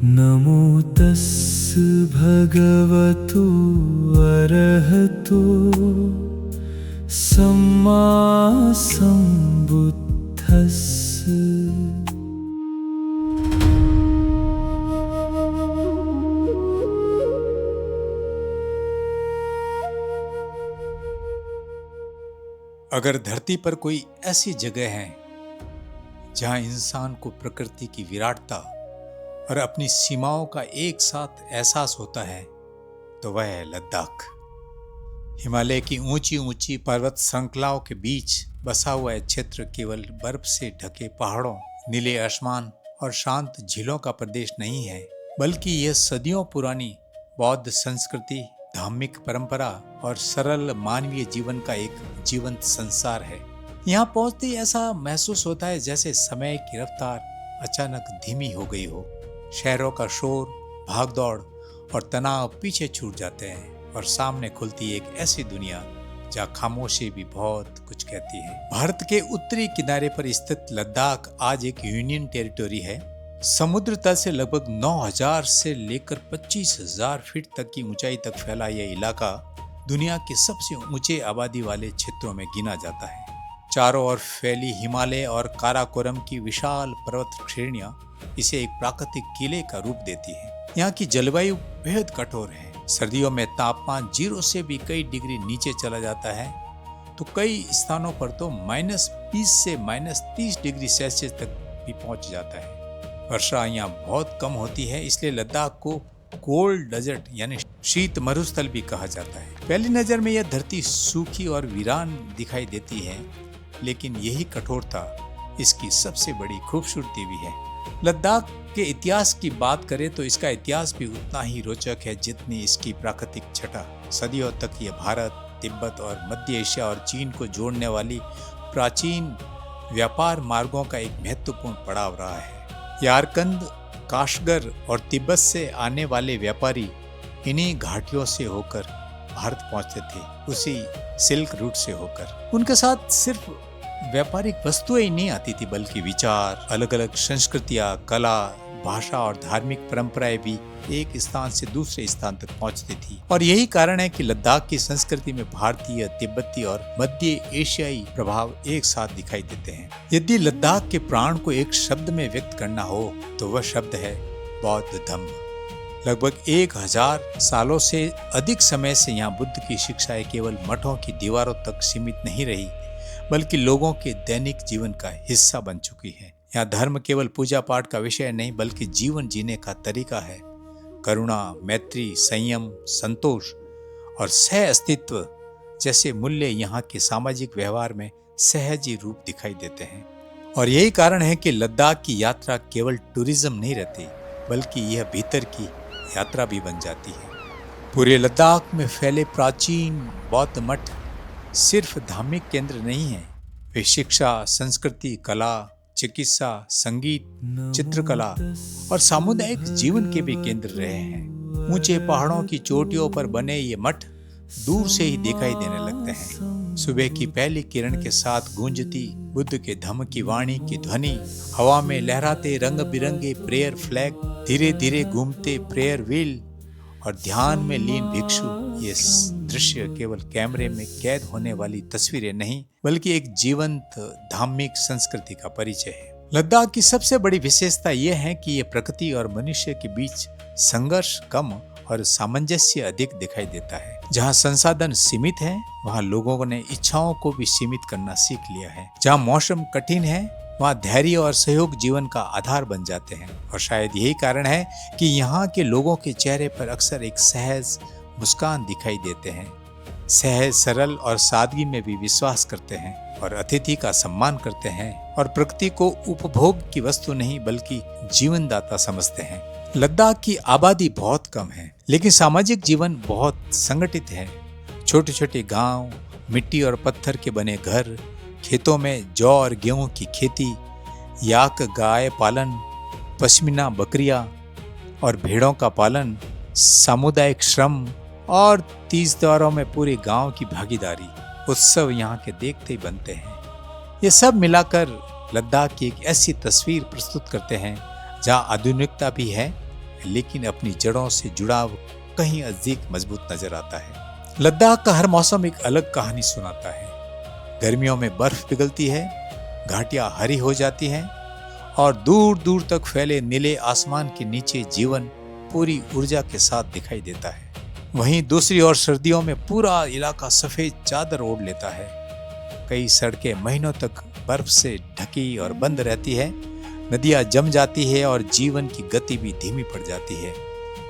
नमो तस् भगवतो अरहतो सम्मा सम्बुद्धस्स। अगर धरती पर कोई ऐसी जगह है जहां इंसान को प्रकृति की विराटता और अपनी सीमाओं का एक साथ एहसास होता है तो वह है लद्दाख। हिमालय की ऊंची ऊंची पर्वत श्रृंखलाओं के बीच बसा हुआ यह क्षेत्र केवल बर्फ से ढके पहाड़ों, नीले आसमान और शांत झीलों का प्रदेश नहीं है, बल्कि यह सदियों पुरानी बौद्ध संस्कृति, धार्मिक परंपरा और सरल मानवीय जीवन का एक जीवंत संसार है। यहाँ पहुंचते ही ऐसा महसूस होता है जैसे समय की रफ्तार अचानक धीमी हो गई हो। शहरों का शोर, भागदौड़ और तनाव पीछे छूट जाते हैं और सामने खुलती एक ऐसी दुनिया जहाँ खामोशी भी बहुत कुछ कहती है। भारत के उत्तरी किनारे पर स्थित लद्दाख आज एक यूनियन टेरिटरी है। समुद्र तल से लगभग 9,000 से लेकर 25,000 फीट तक की ऊंचाई तक फैला यह इलाका दुनिया के सबसे ऊंचे आबादी वाले क्षेत्रों में गिना जाता है। चारों ओर फैली हिमालय और काराकोरम की विशाल पर्वत श्रेणियां इसे एक प्राकृतिक किले का रूप देती है। यहाँ की जलवायु बेहद कठोर है। सर्दियों में तापमान 0 से भी कई डिग्री नीचे चला जाता है, तो कई स्थानों पर तो -20 से -30 डिग्री सेल्सियस तक भी पहुंच जाता है। वर्षा यहाँ बहुत कम होती है, इसलिए लद्दाख को कोल्ड डेजर्ट यानी शीत मरुस्थल भी कहा जाता है। पहली नजर में यह धरती सूखी और वीरान दिखाई देती है, लेकिन यही कठोरता इसकी सबसे बड़ी खूबसूरती भी है। लद्दाख के इतिहास की बात करें तो इसका इतिहास भी उतना ही रोचक है जितनी इसकी प्राकृतिक छटा। सदियों तक यह भारत, तिब्बत और मध्य एशिया और चीन को जोड़ने वाली प्राचीन व्यापार मार्गों का एक महत्वपूर्ण पड़ाव रहा है। यारकंद, काशगर और तिब्बत से आने वाले व्यापारी इन्हीं घाटियों से होकर भारत पहुंचते थे, उसी सिल्क रूट से होकर। उनके साथ सिर्फ व्यापारिक वस्तुएं ही नहीं आती थी, बल्कि विचार, अलग अलग संस्कृतियां, कला, भाषा और धार्मिक परंपराएं भी एक स्थान से दूसरे स्थान तक पहुंचती थी। और यही कारण है कि लद्दाख की संस्कृति में भारतीय, तिब्बती और मध्य एशियाई प्रभाव एक साथ दिखाई देते हैं। यदि लद्दाख के प्राण को एक शब्द में व्यक्त करना हो तो वह शब्द है बौद्ध धम्म। लगभग 1000 सालों से अधिक समय से यहाँ बुद्ध की शिक्षाएं केवल मठों की दीवारों तक सीमित नहीं रही, बल्कि लोगों के दैनिक जीवन का हिस्सा बन चुकी है। यहाँ धर्म केवल पूजा पाठ का विषय नहीं, बल्कि जीवन जीने का तरीका है। करुणा, मैत्री, संयम, संतोष और सह अस्तित्व जैसे मूल्य यहाँ के सामाजिक व्यवहार में सहज ही रूप दिखाई देते हैं। और यही कारण है कि लद्दाख की यात्रा केवल टूरिज्म नहीं रहती, बल्कि यह भीतर की यात्रा भी बन जाती है। पूरे लद्दाख में फैले प्राचीन बौद्ध मठ सिर्फ धार्मिक केंद्र नहीं है, वे शिक्षा, संस्कृति, कला, चिकित्सा, संगीत, चित्रकला और सामुदायिक जीवन के भी केंद्र रहे हैं। ऊंचे पहाड़ों की चोटियों पर बने ये मठ दूर से ही दिखाई देने लगते हैं। सुबह की पहली किरण के साथ गूंजती बुद्ध के धम्म की वाणी की ध्वनि, हवा में लहराते रंग बिरंगे प्रेयर फ्लैग, धीरे धीरे घूमते प्रेयर व्हील और ध्यान में लीन भिक्षु, ये दृश्य केवल कैमरे में कैद होने वाली तस्वीरें नहीं, बल्कि एक जीवंत धार्मिक संस्कृति का परिचय है। लद्दाख की सबसे बड़ी विशेषता यह है कि यह प्रकृति और मनुष्य के बीच संघर्ष कम और सामंजस्य अधिक दिखाई देता है। जहाँ संसाधन सीमित है, वहाँ लोगों ने इच्छाओं को भी सीमित करना सीख लिया है। जहाँ मौसम कठिन है, वहाँ धैर्य और सहयोग जीवन का आधार बन जाते हैं। और शायद यही कारण है कि यहाँ के लोगों के चेहरे पर अक्सर एक सहज मुस्कान दिखाई देते हैं। सहज, सरल और सादगी में भी विश्वास करते हैं और अतिथि का सम्मान करते हैं और प्रकृति को उपभोग की वस्तु नहीं, बल्कि जीवनदाता समझते हैं। लद्दाख की आबादी बहुत कम है, लेकिन सामाजिक जीवन बहुत संगठित है। छोटे छोटे गांव, मिट्टी और पत्थर के बने घर, खेतों में जौ और गेहूं की खेती, याक गाय पालन, पश्मीना बकरियां और भेड़ों का पालन, सामुदायिक श्रम और तीज त्योहारों में पूरे गांव की भागीदारी, उत्सव यहाँ के देखते ही बनते हैं। ये सब मिलाकर लद्दाख की एक ऐसी तस्वीर प्रस्तुत करते हैं जहाँ आधुनिकता भी है, लेकिन अपनी जड़ों से जुड़ाव कहीं अधिक मजबूत नजर आता है। लद्दाख का हर मौसम एक अलग कहानी सुनाता है। गर्मियों में बर्फ पिघलती है, घाटियां हरी हो जाती हैं और दूर दूर तक फैले नीले आसमान के नीचे जीवन पूरी ऊर्जा के साथ दिखाई देता है। वहीं दूसरी ओर सर्दियों में पूरा इलाका सफेद चादर ओढ़ लेता है। कई सड़कें महीनों तक बर्फ से ढकी और बंद रहती है, नदियां जम जाती है और जीवन की गति भी धीमी पड़ जाती है।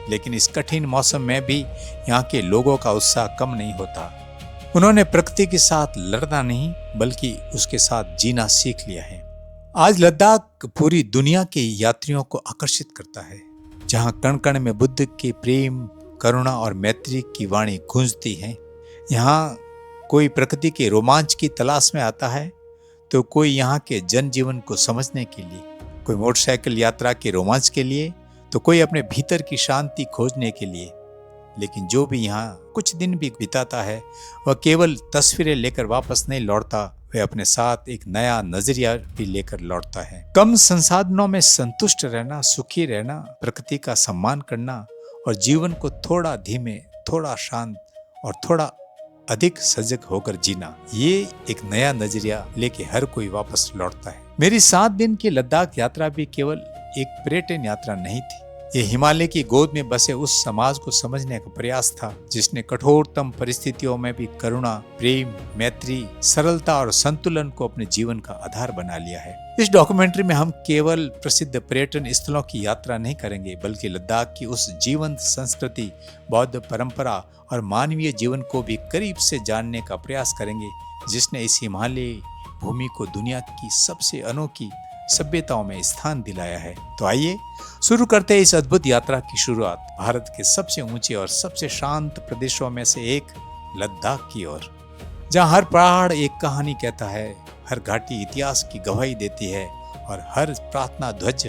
लेकिन इस कठिन मौसम में भी यहाँ के लोगों का उत्साह कम नहीं होता। उन्होंने प्रकृति के साथ लड़ना नहीं बल्कि उसके साथ जीना सीख लिया है। आज लद्दाख पूरी दुनिया के यात्रियों को आकर्षित करता है, जहाँ कण कण में बुद्ध के प्रेम, करुणा और मैत्री की वाणी गूंजती है। यहाँ कोई प्रकृति के रोमांच की तलाश में आता है तो कोई यहाँ के जनजीवन को समझने के लिए, कोई मोटरसाइकिल यात्रा के रोमांच के लिए तो कोई अपने भीतर की शांति खोजने के लिए। लेकिन जो भी यहाँ कुछ दिन भी बिताता है वह केवल तस्वीरें लेकर वापस नहीं लौटता, वह अपने साथ एक नया नजरिया भी लेकर लौटता है। कम संसाधनों में संतुष्ट रहना, सुखी रहना, प्रकृति का सम्मान करना और जीवन को थोड़ा धीमे, थोड़ा शांत और थोड़ा अधिक सजग होकर जीना, ये एक नया नजरिया लेके हर कोई वापस लौटता है। मेरी 7 दिन की लद्दाख यात्रा भी केवल एक पर्यटन यात्रा नहीं थी। ये हिमालय की गोद में बसे उस समाज को समझने का प्रयास था जिसने कठोरतम परिस्थितियों में भी करुणा, प्रेम, मैत्री, सरलता और संतुलन को अपने जीवन का आधार बना लिया है। इस डॉक्यूमेंट्री में हम केवल प्रसिद्ध पर्यटन स्थलों की यात्रा नहीं करेंगे बल्कि लद्दाख की उस जीवंत संस्कृति, बौद्ध परंपरा और मानवीय जीवन को भी करीब से जानने का प्रयास करेंगे जिसने इस हिमालयी भूमि को दुनिया की सबसे अनोखी सभ्यताओं में स्थान दिलाया है। तो आइए शुरू करते हैं इस अद्भुत यात्रा की शुरुआत भारत के सबसे ऊंचे और सबसे शांत प्रदेशों में से एक लद्दाख की ओर, जहां हर पहाड़ एक कहानी कहता है, हर घाटी इतिहास की गवाही देती है और हर प्रार्थना ध्वज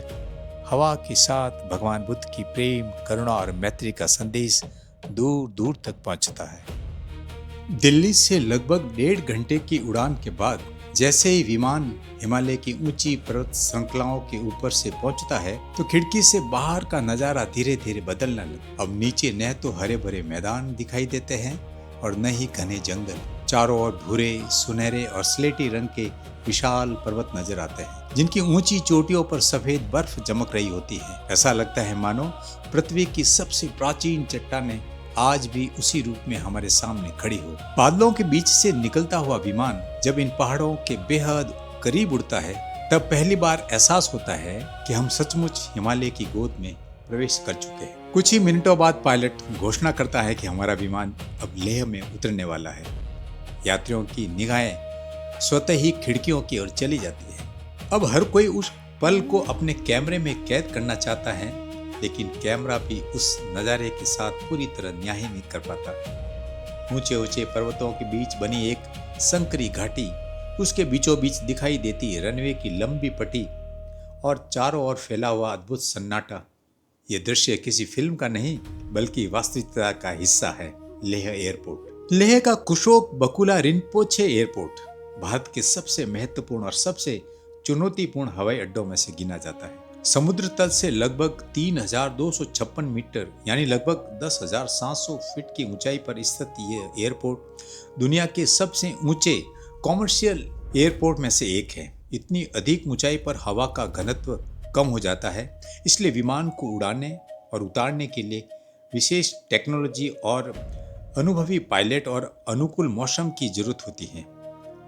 हवा के साथ भगवान बुद्ध की प्रेम, करुणा और मैत्री का संदेश दूर दूर तक पहुंचता है। दिल्ली से लगभग 1.5 घंटे की उड़ान के बाद जैसे ही विमान हिमालय की ऊंची पर्वत श्रृंखलाओं के ऊपर से पहुंचता है तो खिड़की से बाहर का नजारा धीरे धीरे बदलने लगा। अब नीचे न तो हरे भरे मैदान दिखाई देते हैं और न ही घने जंगल। चारों ओर भूरे, सुनहरे और स्लेटी रंग के विशाल पर्वत नजर आते हैं जिनकी ऊंची चोटियों पर सफेद बर्फ चमक रही होती है। ऐसा लगता है मानो पृथ्वी की सबसे प्राचीन चट्टानें आज भी उसी रूप में हमारे सामने खड़ी हो। बादलों के बीच से निकलता हुआ विमान जब इन पहाड़ों के बेहद करीब उड़ता है तब पहली बार एहसास होता है कि हम सचमुच हिमालय की गोद में प्रवेश कर चुके हैं। कुछ ही मिनटों बाद पायलट घोषणा करता है कि हमारा विमान अब लेह में उतरने वाला है। यात्रियों की निगाहें स्वतः ही खिड़कियों की ओर चली जाती है। अब हर कोई उस पल को अपने कैमरे में कैद करना चाहता है, लेकिन कैमरा भी उस नज़ारे के साथ पूरी तरह न्याय नहीं कर पाता। ऊंचे ऊंचे पर्वतों के बीच बनी एक संकरी घाटी, उसके बीचों बीच दिखाई देती रनवे की लंबी पट्टी और चारों ओर फैला हुआ अद्भुत सन्नाटा। ये दृश्य किसी फिल्म का नहीं बल्कि वास्तविकता का हिस्सा है। लेह एयरपोर्ट। लेह का कुशोक बकुला रिनपोचे एयरपोर्ट भारत के सबसे महत्वपूर्ण और सबसे चुनौतीपूर्ण हवाई अड्डों में से गिना जाता है। समुद्र तल से लगभग 3256 मीटर यानी लगभग 10,700 फीट की ऊंचाई पर स्थित यह एयरपोर्ट दुनिया के सबसे ऊंचे कॉमर्शियल एयरपोर्ट में से एक है। इतनी अधिक ऊंचाई पर हवा का घनत्व कम हो जाता है, इसलिए विमान को उड़ाने और उतारने के लिए विशेष टेक्नोलॉजी और अनुभवी पायलट और अनुकूल मौसम की जरूरत होती है।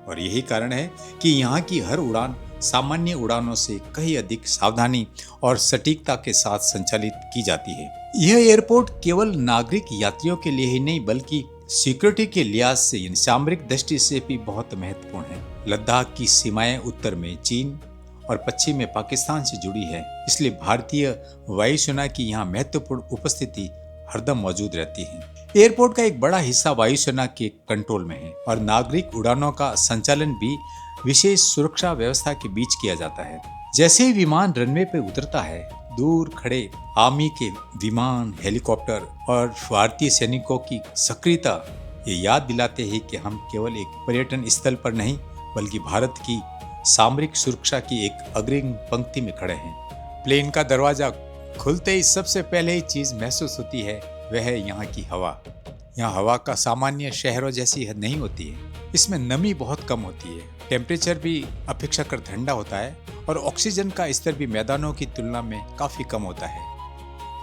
और यही कारण है कि यहाँ की हर उड़ान सामान्य उड़ानों से कहीं अधिक सावधानी और सटीकता के साथ संचालित की जाती है। यह एयरपोर्ट केवल नागरिक यात्रियों के लिए ही नहीं बल्कि सिक्योरिटी के लिहाज से यानी सामरिक दृष्टि से भी बहुत महत्वपूर्ण है। लद्दाख की सीमाएं उत्तर में चीन और पश्चिम में पाकिस्तान से जुड़ी है, इसलिए भारतीय वायुसेना की यहाँ महत्वपूर्ण उपस्थिति हरदम मौजूद रहती है। एयरपोर्ट का एक बड़ा हिस्सा वायुसेना के कंट्रोल में है और नागरिक उड़ानों का संचालन भी विशेष सुरक्षा व्यवस्था के बीच किया जाता है। जैसे ही विमान रनवे पर उतरता है, दूर खड़े आर्मी के विमान, हेलीकॉप्टर और भारतीय सैनिकों की सक्रियता ये याद दिलाते हैं कि हम केवल एक पर्यटन स्थल पर नहीं बल्कि भारत की सामरिक सुरक्षा की एक अग्रिम पंक्ति में खड़े हैं। प्लेन का दरवाजा खुलते ही सबसे पहले ही चीज महसूस होती है वह है यहाँ की हवा। यहाँ हवा का सामान्य शहरों जैसी नहीं होती है। इसमें नमी बहुत कम होती है, टेम्परेचर भी अपेक्षाकृत ठंडा होता है और ऑक्सीजन का स्तर भी मैदानों की तुलना में काफी कम होता है।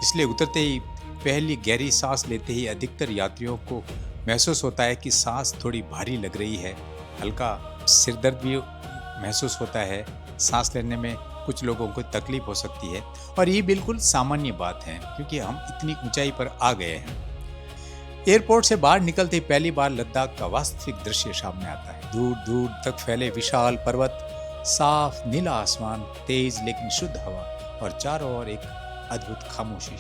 इसलिए उतरते ही पहली गहरी सांस लेते ही अधिकतर यात्रियों को महसूस होता है कि सांस थोड़ी भारी लग रही है, हल्का सिरदर्द भी महसूस होता है, सांस लेने में कुछ लोगों को तकलीफ हो सकती है और ये बिल्कुल सामान्य बात है क्योंकि हम इतनी ऊंचाई पर आ गए हैं। एयरपोर्ट से बाहर निकलते ही पहली बार लद्दाख का वास्तविक दृश्य सामने आता है। दूर दूर तक फैले विशाल पर्वत, साफ नीला आसमान, तेज लेकिन शुद्ध हवा और चारों ओर एक अद्भुत खामोशी।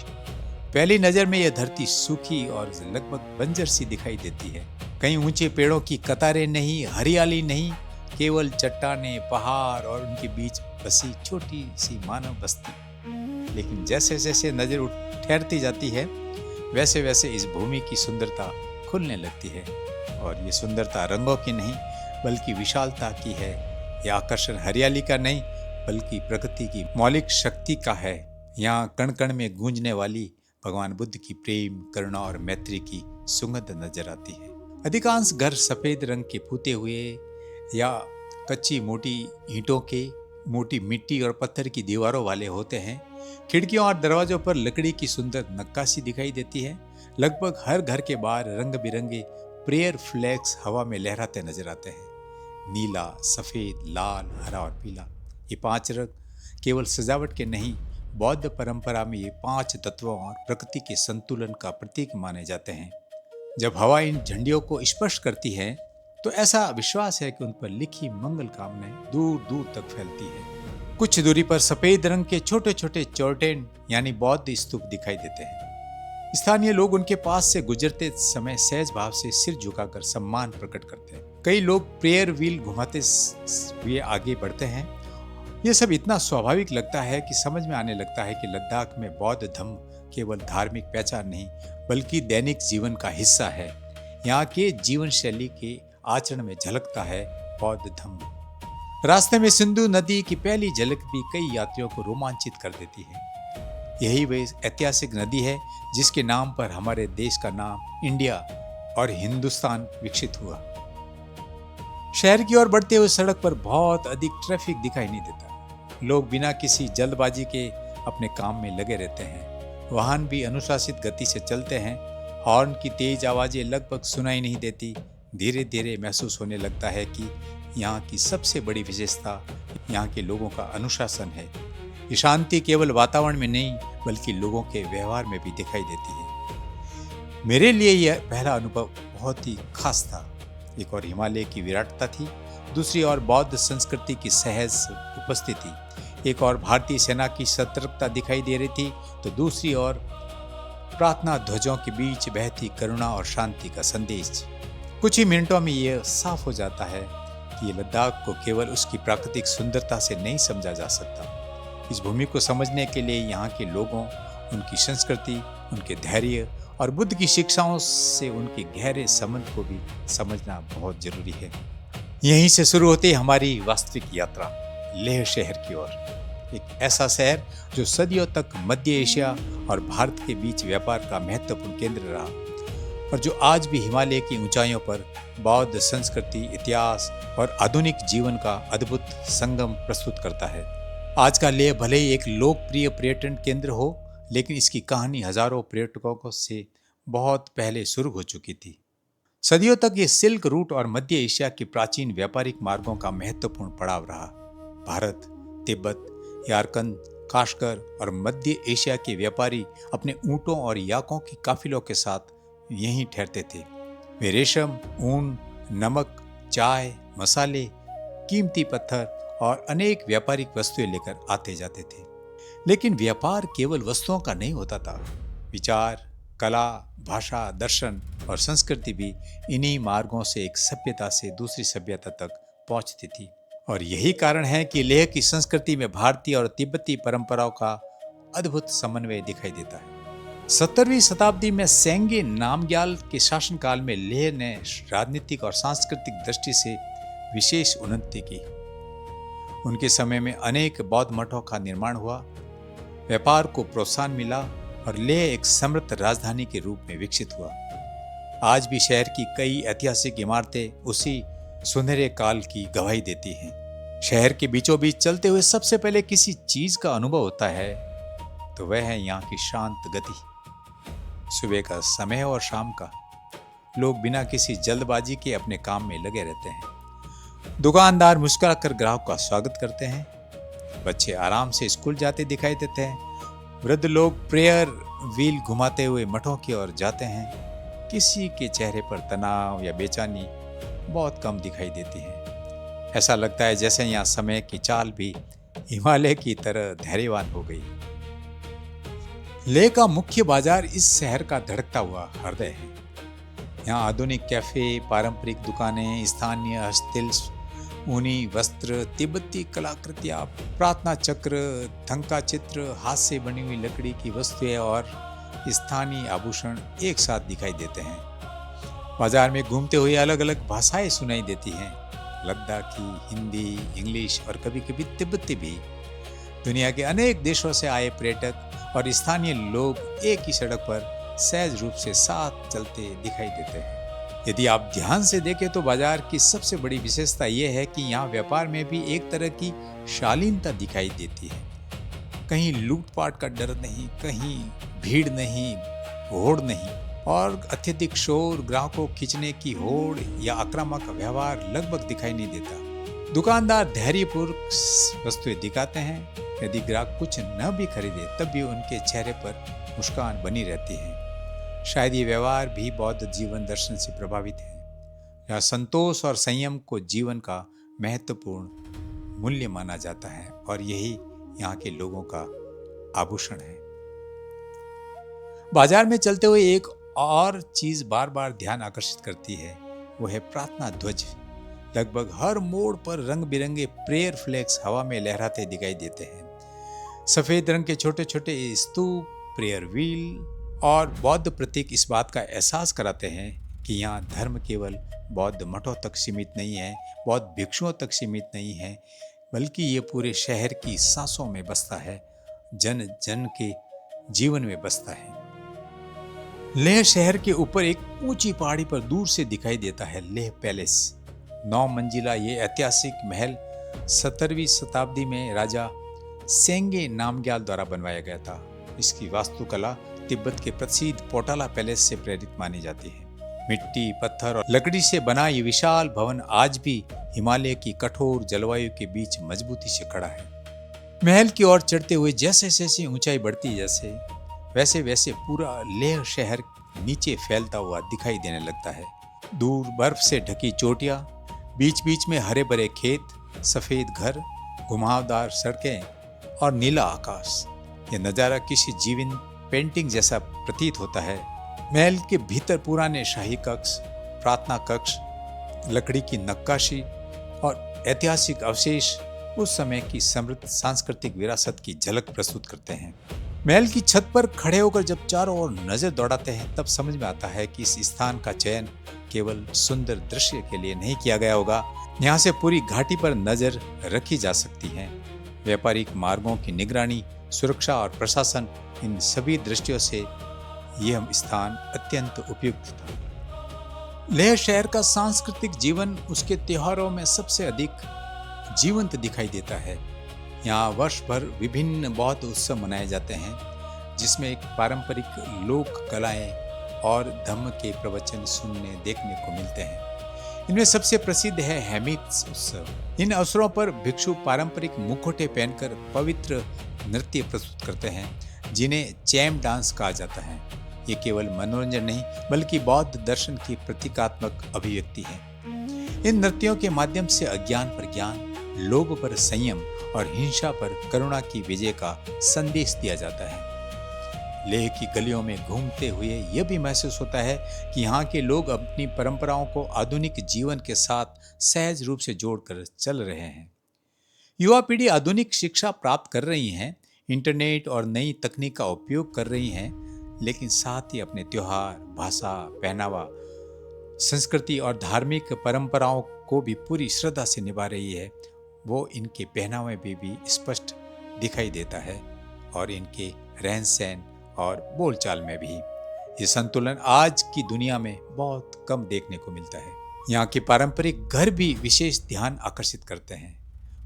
पहली नजर में यह धरती सूखी और लगभग बंजर सी दिखाई देती है। कहीं ऊंचे पेड़ों की कतारें नहीं, हरियाली नहीं, केवल चट्टानें, पहाड़ और उनके बीच बसी छोटी सी मानव बस्ती। लेकिन जैसे जैसे नजर ठहरती जाती है वैसे वैसे इस भूमि की सुंदरता खुलने लगती है और ये सुंदरता रंगों की नहीं बल्कि विशालता की है। यह आकर्षण हरियाली का नहीं बल्कि प्रकृति की मौलिक शक्ति का है। यहाँ कण कण में गूंजने वाली भगवान बुद्ध की प्रेम, करुणा और मैत्री की सुगंध नजर आती है। अधिकांश घर सफेद रंग के पुते हुए या कच्ची मोटी ईंटों के, मोटी मिट्टी और पत्थर की दीवारों वाले होते हैं। खिड़कियों और दरवाजों पर लकड़ी की सुंदर नक्काशी दिखाई देती है। लगभग हर घर के बाहर रंग बिरंगे प्रेयर फ्लैग्स हवा में लहराते नजर आते हैं। नीला, सफेद, लाल, हरा और पीला, ये 5 रंग केवल सजावट के नहीं, बौद्ध परंपरा में ये 5 तत्वों और प्रकृति के संतुलन का प्रतीक माने जाते हैं। जब हवा इन झंडियों को स्पर्श करती है तो ऐसा विश्वास है कि उन पर लिखी मंगल कामनाएं दूर दूर तक फैलती है। कुछ दूरी पर सफेद रंग के छोटे छोटे चोर्टेन यानी बौद्ध स्तूप दिखाई देते हैं। स्थानीय लोग उनके पास से गुजरते समय सहज भाव से सिर झुकाकर सम्मान प्रकट करते हैं। कई लोग प्रेयर व्हील घुमाते हुए आगे बढ़ते हैं। यह सब इतना स्वाभाविक लगता है कि समझ में आने लगता है कि लद्दाख में बौद्ध धर्म केवल धार्मिक पहचान नहीं बल्कि दैनिक जीवन का हिस्सा है। यहाँ के जीवन शैली के आचरण में झलकता है बौद्ध धर्म। रास्ते में सिंधु नदी की पहली झलक भी कई यात्रियों को रोमांचित कर देती है। यही वह ऐतिहासिक नदी है जिसके नाम पर हमारे देश का नाम इंडिया और हिंदुस्तान विकसित हुआ। शहर की ओर बढ़ते हुए सड़क पर बहुत अधिक ट्रैफिक दिखाई नहीं देता। लोग बिना किसी जल्दबाजी के अपने काम में लगे रहते हैं। वाहन भी अनुशासित गति से चलते हैं। हॉर्न की तेज आवाजें लगभग सुनाई नहीं देती। धीरे धीरे महसूस होने लगता है कि यहाँ की सबसे बड़ी विशेषता यहाँ के लोगों का अनुशासन है। ये शांति केवल वातावरण में नहीं बल्कि लोगों के व्यवहार में भी दिखाई देती है। मेरे लिए यह पहला अनुभव बहुत ही खास था। एक और हिमालय की विराटता थी, दूसरी ओर बौद्ध संस्कृति की सहज उपस्थिति। एक और भारतीय सेना की सतर्कता दिखाई दे रही थी तो दूसरी ओर प्रार्थना ध्वजों के बीच बहती करुणा और शांति का संदेश। कुछ ही मिनटों में यह साफ हो जाता है कि ये लद्दाख को केवल उसकी प्राकृतिक सुंदरता से नहीं समझा जा सकता। इस भूमि को समझने के लिए यहाँ के लोगों, उनकी संस्कृति, उनके धैर्य और बुद्ध की शिक्षाओं से उनके गहरे संबंध को भी समझना बहुत जरूरी है। यहीं से शुरू होती हमारी वास्तविक यात्रा लेह शहर की ओर। एक ऐसा शहर जो सदियों तक मध्य एशिया और भारत के बीच व्यापार का महत्वपूर्ण केंद्र रहा और जो आज भी हिमालय की ऊंचाइयों पर बौद्ध संस्कृति, इतिहास और आधुनिक जीवन का अद्भुत संगम प्रस्तुत करता है। आज का लेह भले ही एक लोकप्रिय पर्यटन केंद्र हो, लेकिन इसकी कहानी हजारों पर्यटकों से बहुत पहले शुरू हो चुकी थी। सदियों तक ये सिल्क रूट और मध्य एशिया के प्राचीन व्यापारिक मार्गों का महत्वपूर्ण पड़ाव रहा। भारत, तिब्बत, यारकंद, काशगर और मध्य एशिया के व्यापारी अपने ऊंटों और याकों के काफिलों के साथ यहीं ठहरते थे। वे रेशम, ऊन, नमक, चाय, मसाले, कीमती पत्थर और अनेक व्यापारिक वस्तुएं लेकर आते जाते थे। लेकिन व्यापार केवल वस्तुओं का नहीं होता था। विचार, कला, भाषा, दर्शन और संस्कृति भी इन्हीं मार्गों से एक सभ्यता से दूसरी सभ्यता तक पहुंचती थी। और यही कारण है कि लेह की संस्कृति में भारतीय और तिब्बती परंपराओं का अद्भुत समन्वय दिखाई देता है। 17वीं शताब्दी में सेंगे नामग्याल के शासनकाल में लेह ने राजनीतिक और सांस्कृतिक दृष्टि से विशेष उन्नति की। उनके समय में अनेक बौद्ध मठों का निर्माण हुआ। व्यापार को प्रोत्साहन मिला और लेह एक समृद्ध राजधानी के रूप में विकसित हुआ। आज भी शहर की कई ऐतिहासिक इमारतें उसी सुनहरे काल की गवाही देती हैं। शहर के बीचों बीच चलते हुए सबसे पहले किसी चीज का अनुभव होता है तो वह है यहाँ की शांत गति। सुबह का समय और शाम का, लोग बिना किसी जल्दबाजी के अपने काम में लगे रहते हैं। दुकानदार मुस्कुराकर ग्राहक का स्वागत करते हैं। बच्चे आराम से स्कूल जाते दिखाई देते हैं। वृद्ध लोग प्रेयर व्हील घुमाते हुए मठों की ओर जाते हैं। किसी के चेहरे पर तनाव या बेचैनी बहुत कम दिखाई देती है। ऐसा लगता है जैसे यहाँ समय की चाल भी हिमालय की तरह धैर्यवान हो गई। लेह का मुख्य बाजार इस शहर का धड़कता हुआ हृदय है। यहाँ आधुनिक कैफे, पारंपरिक दुकानें, स्थानीय हस्तशिल्प, ऊनी वस्त्र, तिब्बती कलाकृतियां, प्रार्थना चक्र, थंका चित्र, हाथ से बनी हुई लकड़ी की वस्तुएं और स्थानीय आभूषण एक साथ दिखाई देते हैं। बाजार में घूमते हुए अलग अलग भाषाएं सुनाई देती हैं, लद्दाखी, हिंदी, इंग्लिश और कभी कभी तिब्बती भी। दुनिया के अनेक देशों से आए पर्यटक और स्थानीय लोग एक ही सड़क पर सहज रूप से साथ चलते दिखाई देते हैं। यदि आप ध्यान से देखें तो बाजार की सबसे बड़ी विशेषता यह है कि यहाँ व्यापार में भी एक तरह की शालीनता दिखाई देती है। कहीं लूटपाट का डर नहीं, कहीं भीड़ नहीं, होड़ नहीं और अत्यधिक शोर, ग्राहकों को खींचने की होड़ या आक्रामक व्यवहार लगभग दिखाई नहीं देता। दुकानदार धैर्यपूर्वक वस्तुएं दिखाते हैं। यदि ग्राहक कुछ न भी खरीदे तब भी उनके चेहरे पर मुस्कान बनी रहती है। शायद ये व्यवहार भी बौद्ध जीवन दर्शन से प्रभावित है। यहाँ संतोष और संयम को जीवन का महत्वपूर्ण मूल्य माना जाता है और यही यहाँ के लोगों का आभूषण है। बाजार में चलते हुए एक और चीज बार बार ध्यान आकर्षित करती है, वो है प्रार्थना ध्वज। लगभग हर मोड़ पर रंग बिरंगे प्रेयर फ्लैग्स हवा में लहराते दिखाई देते हैं। सफेद रंग के छोटे छोटे स्तूप, प्रेयर व्हील और बौद्ध प्रतीक इस बात का एहसास कराते हैं कि यहाँ धर्म केवल बौद्ध मठों तक सीमित नहीं है, बौद्ध भिक्षुओं तक सीमित नहीं है, बल्कि ये पूरे शहर की सांसों में बसता है, जन जन के जीवन में बसता है। लेह शहर के ऊपर एक ऊंची पहाड़ी पर दूर से दिखाई देता है लेह पैलेस। 9 मंजिला ये ऐतिहासिक महल 17वीं शताब्दी में राजा सेंगे नामग्याल द्वारा बनवाया गया था। इसकी वास्तुकला तिब्बत के प्रसिद्ध पोटाला पैलेस से प्रेरित मानी जाती है। मिट्टी, पत्थर और लकड़ी से बना ये विशाल भवन आज भी हिमालय की कठोर जलवायु के बीच मजबूती से खड़ा है। महल की ओर चढ़ते हुए जैसे जैसे ऊंचाई बढ़ती वैसे वैसे पूरा लेह शहर नीचे फैलता हुआ दिखाई देने लगता है। दूर बर्फ से ढकी चोटियां, बीच बीच में हरे भरे खेत, सफेद घर, घुमावदार सड़कें और नीला आकाश। यह नज़ारा किसी जीवंत पेंटिंग जैसा प्रतीत होता है। महल के भीतर पुराने शाही कक्ष, प्रार्थना कक्ष, लकड़ी की नक्काशी और ऐतिहासिक अवशेष उस समय की समृद्ध सांस्कृतिक विरासत की झलक प्रस्तुत करते हैं। महल की छत पर खड़े होकर जब चारों ओर नजर दौड़ाते हैं तब समझ में आता है कि इस स्थान का चयन केवल सुंदर दृश्य के लिए नहीं किया गया होगा। यहाँ से पूरी घाटी पर नजर रखी जा सकती है। व्यापारिक मार्गों की निगरानी, सुरक्षा और प्रशासन, इन सभी दृष्टियों से यह स्थान अत्यंत उपयुक्त था। लेह शहर का सांस्कृतिक जीवन उसके त्योहारों में सबसे अधिक जीवंत दिखाई देता है। यहाँ वर्ष भर विभिन्न बौद्ध उत्सव मनाए जाते हैं, जिसमें एक पारंपरिक लोक कलाएं और धम्म के प्रवचन सुनने देखने को मिलते हैं। इनमें सबसे प्रसिद्ध है हेमित्स उत्सव। इन अवसरों पर भिक्षु पारंपरिक मुखौटे पहनकर पवित्र नृत्य प्रस्तुत करते हैं, जिन्हें चैम डांस कहा जाता है। ये केवल मनोरंजन नहीं बल्कि बौद्ध दर्शन की प्रतीकात्मक अभिव्यक्ति है। इन नृत्यों के माध्यम से अज्ञान पर ज्ञान, लोभ पर संयम और हिंसा पर करुणा की विजय का संदेश दिया जाता है। लेह की गलियों में घूमते हुए यह भी महसूस होता है कि यहाँ के लोग अपनी परंपराओं को आधुनिक जीवन के साथ सहज रूप से जोड़कर चल रहे हैं। युवा पीढ़ी आधुनिक शिक्षा प्राप्त कर रही है, इंटरनेट और नई तकनीक का उपयोग कर रही है, लेकिन साथ ही अपने त्योहार, भाषा, पहनावा, संस्कृति और धार्मिक परंपराओं को भी पूरी श्रद्धा से निभा रही है। वो इनके पहनावे में भी स्पष्ट दिखाई देता है और इनके रहन सहन और बोलचाल में भी। ये संतुलन आज की दुनिया में बहुत कम देखने को मिलता है। यहाँ के पारंपरिक घर भी विशेष ध्यान आकर्षित करते हैं।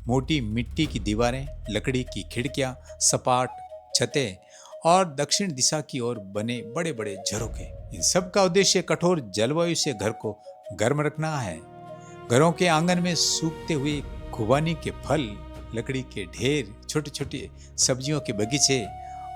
मोटी मिट्टी की दीवारें, लकड़ी की खिड़कियां, सपाट छतें और दक्षिण दिशा की ओर बने बड़े बड़े झरोखे, इन सब का उद्देश्य कठोर जलवायु से घर को गर्म रखना है। घरों के आंगन में सूखते हुए खुबानी के फल, लकड़ी के ढेर, छोटे छोटे सब्जियों के बगीचे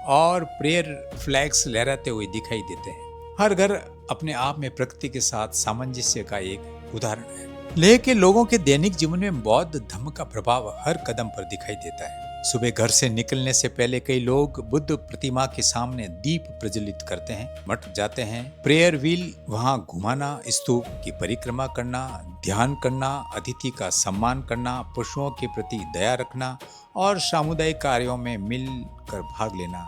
और प्रेयर फ्लैग्स लहराते हुए दिखाई देते हैं। हर घर अपने आप में प्रकृति के साथ सामंजस्य का एक उदाहरण है। लेह के लोगों के दैनिक जीवन में बौद्ध धर्म का प्रभाव हर कदम पर दिखाई देता है। सुबह घर से निकलने से पहले कई लोग बुद्ध प्रतिमा के सामने दीप प्रज्वलित करते हैं, मठ जाते हैं। प्रेयर व्हील वहां घुमाना, स्तूप की परिक्रमा करना, ध्यान करना, अतिथि का सम्मान करना, पशुओं के प्रति दया रखना और सामुदायिक कार्यों में मिलकर भाग लेना,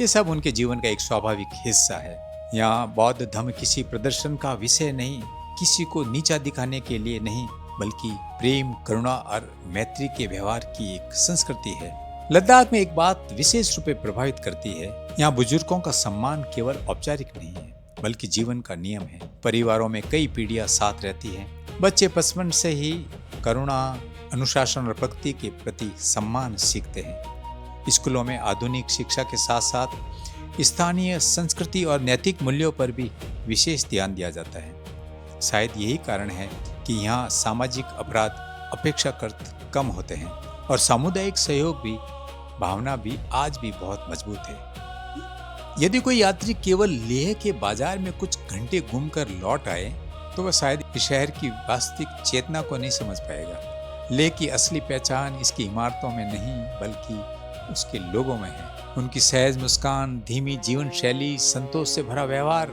ये सब उनके जीवन का एक स्वाभाविक हिस्सा है। यहाँ बौद्ध धर्म किसी प्रदर्शन का विषय नहीं, किसी को नीचा दिखाने के लिए नहीं, बल्कि प्रेम, करुणा और मैत्री के व्यवहार की एक संस्कृति है। लद्दाख में एक बात विशेष रूप से प्रभावित करती है, यहाँ बुजुर्गों का सम्मान केवल औपचारिक नहीं है, बल्कि जीवन का नियम है। परिवारों में कई पीढ़ियां साथ रहती हैं। बच्चे बचपन से ही करुणा, अनुशासन और प्रकृति के प्रति सम्मान सीखते हैं। स्कूलों में आधुनिक शिक्षा के साथ साथ स्थानीय संस्कृति और नैतिक मूल्यों पर भी विशेष ध्यान दिया जाता है। शायद यही कारण है कि यहाँ सामाजिक अपराध अपेक्षाकृत कम होते हैं और सामुदायिक सहयोग भी भावना भी आज भी बहुत मजबूत है। यदि कोई यात्री केवल लेह के बाजार में कुछ घंटे घूमकर लौट आए तो वह शायद इस शहर की वास्तविक चेतना को नहीं समझ पाएगा। लेह की असली पहचान इसकी इमारतों में नहीं, बल्कि उसके लोगों में है। उनकी सहज मुस्कान, धीमी जीवन शैली, संतोष से भरा व्यवहार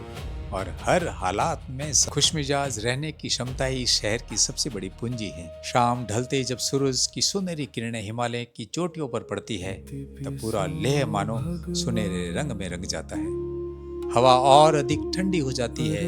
और हर हालात में खुशमिजाज रहने की क्षमता ही इस शहर की सबसे बड़ी पूंजी है। शाम ढलते ही जब सूरज की सुनहरी किरणें हिमालय की चोटियों पर पड़ती है, तब पूरा लेह मानो सुनहरे रंग में रंग जाता है। हवा और अधिक ठंडी हो जाती है।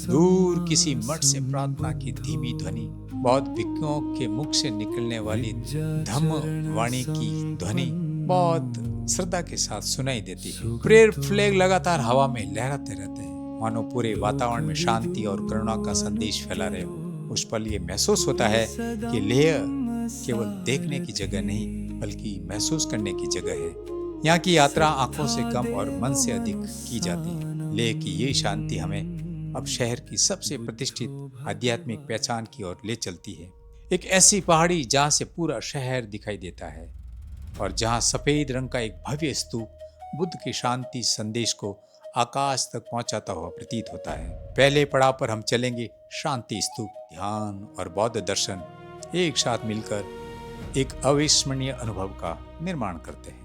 दूर किसी मठ से प्रार्थना की धीमी ध्वनि, बौद्ध भिक्षुओं के मुख से निकलने वाली धम्म वाणी की ध्वनि बहुत श्रद्धा के साथ सुनाई देती है। प्रेयर फ्लैग लगातार हवा में लहराते रहते हैं, मानो पूरे वातावरण में शांति और करुणा का संदेश फैला रहे हो। उस पल ये महसूस होता है कि लेह केवल देखने की जगह नहीं, बल्कि महसूस करने की जगह है। यहाँ की यात्रा आंखों से कम और मन से अधिक की जाती है। लेह की ये शांति हमें अब शहर की सबसे प्रतिष्ठित आध्यात्मिक पहचान की ओर ले चलती है। एक ऐसी पहाड़ी जहाँ से पूरा शहर दिखाई देता है और जहाँ सफेद रंग का एक भव्य स्तूप बुद्ध के शांति संदेश को आकाश तक पहुंचाता हुआ प्रतीत होता है। पहले पड़ाव पर हम चलेंगे शांति स्तूप। ध्यान और बौद्ध दर्शन एक साथ मिलकर एक अविस्मरणीय अनुभव का निर्माण करते हैं।